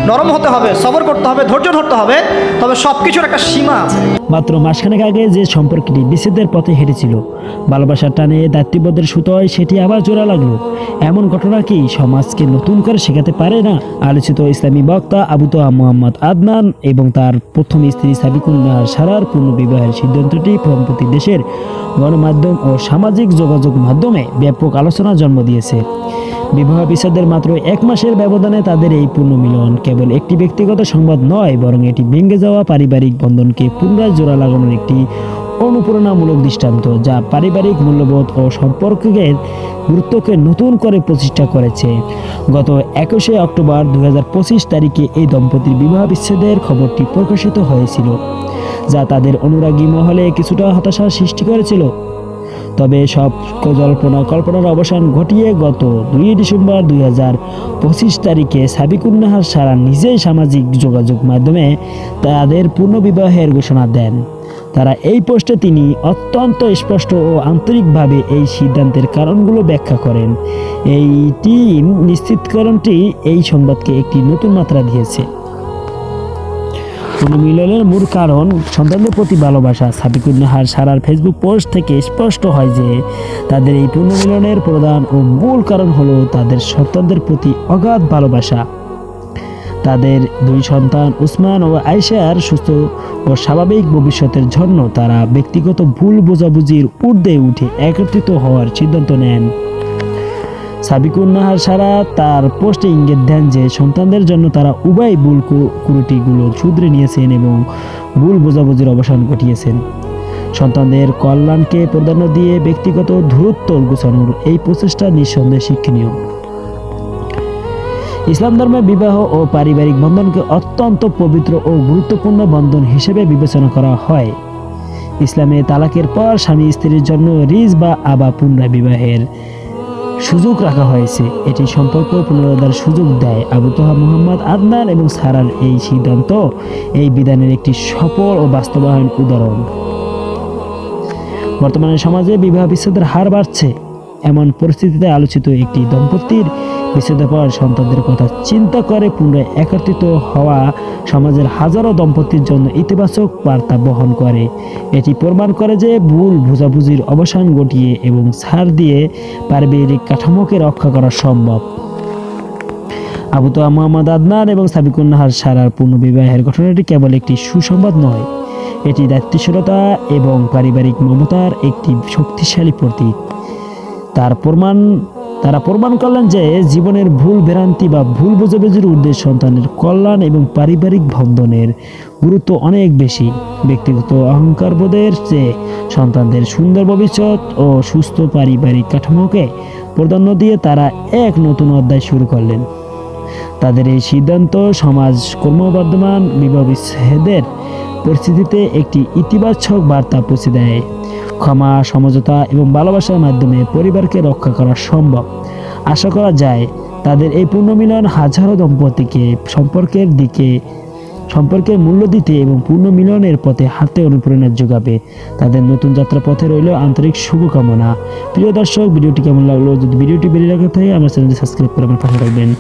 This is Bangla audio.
নরম হতে হবে, সবর করতে হবে, ধৈর্য ধরতে হবে, তবে সব কিছুর একটা সীমা আছে। মাত্র মাসখানেক আগে যে সম্পর্কটি বিচ্ছেদের পথে হেঁটেছিল, ভালোবাসার টানে দায়িত্ববোধের সুতোয় সেটি আবার জোড়া লাগলো। এমন ঘটনা কি সমাজকে নতুন করে শেখাতে পারে না? আলোচিত ইসলামী বক্তা আবু তোহা মোহাম্মদ আদনান এবং তার প্রথম স্ত্রী সাবিকুন নাহার সারার পুনর্বিবাহের সিদ্ধান্তটি সম্প্রতি দেশের গণমাধ্যম ও সামাজিক যোগাযোগ মাধ্যমে ব্যাপক আলোচনার জন্ম দিয়েছে। বিবাহ বিচ্ছেদের মাত্র 1 মাসের ব্যবধানে তাদের এই পুনর্মিলন কেবল একটি ব্যক্তিগত সংবাদ নয়, বরং এটি ভেঙে যাওয়া পারিবারিক বন্ধনকে পুনরায় জোড়া লাগানোর একটি অনুপ্রেরণামূলক দৃষ্টান্ত, যা পারিবারিক মূল্যবোধ ও সম্পর্কের গুরুত্বকে নতুন করে প্রতিষ্ঠা করেছে। গত 21শে অক্টোবর 2025 তারিখে এই দম্পতির বিবাহ বিচ্ছেদের খবরটি প্রকাশিত হয়েছিল, যা তাদের অনুরাগী মহলে কিছুটা হতাশার সৃষ্টি করেছিল। তবে সব কল্পনার অবসান ঘটিয়ে গত 2 ডিসেম্বর 2025 তারিখে সাবিকুন নাহার সারা নিজেই সামাজিক যোগাযোগ মাধ্যমে তাদের পুনর্বিবাহের ঘোষণা দেন। তারা এই পোস্টে তিনি অত্যন্ত স্পষ্ট ও আন্তরিকভাবে এই সিদ্ধান্তের কারণগুলো ব্যাখ্যা করেন। এইটি নিশ্চিতকরণটি এই সংবাদকে একটি নতুন মাত্রা দিয়েছে। পুনর্মিলনের মূল কারণ সন্তানদের প্রতি ভালোবাসা। সাবিকুন নাহার সারার ফেসবুক পোস্ট থেকে স্পষ্ট হয় যে তাদের এই পুনর্মিলনের প্রধান ও মূল কারণ হলো তাদের সন্তানদের প্রতি অগাধ ভালোবাসা। তাদের 2 সন্তান উসমান ও আয়েশার সুস্থ ও স্বাভাবিক ভবিষ্যতের জন্য তারা ব্যক্তিগত ভুল বোঝাবুঝির ঊর্ধ্বে উঠে একত্রিত হওয়ার সিদ্ধান্ত নেন। সাবিকুন নাহার সারা তার পোস্টে ইঙ্গিত দেন যে সন্তানদের জন্য তারা উভয় ভুল ত্রুটিগুলো শুধরে নিয়েছেন এবং ভুল বোঝাবুঝির অবসান ঘটিয়েছেন। সন্তানদের কল্যাণকে প্রাধান্য দিয়ে ব্যক্তিগত দূরত্ব গোছানোর এই প্রচেষ্টা নিঃসন্দেহে শিক্ষণীয়। ইসলাম ধর্মে বিবাহ ও পারিবারিক বন্ধনকে অত্যন্ত পবিত্র ও গুরুত্বপূর্ণ বন্ধন হিসেবে বিবেচনা করা হয়। ইসলামে তালাকের পর স্বামী স্ত্রীর জন্য রিজ বা আবা পুনর্বিবাহের সুযোগ রাখা হয়েছে। এটি সম্পর্ক পুনরুদ্ধার সুযোগ দেয়। আবু তোহা মোহাম্মদ আদনান এবং সারার এই সিদ্ধান্ত এই বিধানের একটি সফল ও বাস্তবায়ন উদাহরণ। বর্তমানে সমাজে বিবাহ বিচ্ছেদের হার বাড়ছে। এমন পরিস্থিতিতে আলোচিত একটি দম্পতির বিচ্ছেদের পর সন্তানদের কথা চিন্তা করে পুনরায় একত্রিত হওয়া সমাজের হাজারো দম্পতির জন্য ইতিবাচক বার্তা বহন করে। এটি প্রমাণ করে যে ভুল বোঝাবুঝির অবসান ঘটিয়ে এবং ছাড় দিয়ে পারিবারিক কাঠামোকে রক্ষা করা সম্ভব। আবু তোহা মোহাম্মদ আদনান এবং সাবিকুন নাহার সারার পুনর্বিবাহের ঘটনাটি কেবল একটি সুসংবাদ নয়, এটি দায়িত্বশীলতা এবং পারিবারিক মমতার একটি শক্তিশালী প্রতীক। তারা প্রমাণ করলেন যে জীবনের ভুল ভ্রান্তি বা ভুল বোঝাবুঝির উদ্দেশ্য সন্তানের কল্যাণ এবং পারিবারিক বন্ধনের গুরুত্ব অনেক বেশি। ব্যক্তিগত অহংকারবোধের চেয়ে সন্তানদের সুন্দর ভবিষ্যৎ ও সুস্থ পারিবারিক কাঠামোকে প্রাধান্য দিয়ে তারা এক নতুন অধ্যায় শুরু করলেন। তাদের এই সিদ্ধান্ত সমাজ ক্রমবর্ধমান বিবাহ বিচ্ছেদের পরিস্থিতিতে একটি ইতিবাচক বার্তা পৌঁছে দেয়। ক্ষমা, সমঝোতা এবং ভালোবাসার মাধ্যমে পরিবারকে রক্ষা করা সম্ভব। আশা করা যায় তাদের এই পুনর্মিলন হাজারো দম্পতিকে সম্পর্কের মূল্য দিতে এবং পুনর্মিলনের পথে হাঁটতে অনুপ্রেরণা যোগাবে। তাদের নতুন যাত্রা পথে রইল আন্তরিক শুভকামনা। প্রিয় দর্শক, ভিডিওটি কেমন লাগলো? যদি ভিডিওটি বেরিয়ে রাখা থাকে আমার চ্যানেলটি সাবস্ক্রাইব করে আমার পাশে থাকবেন।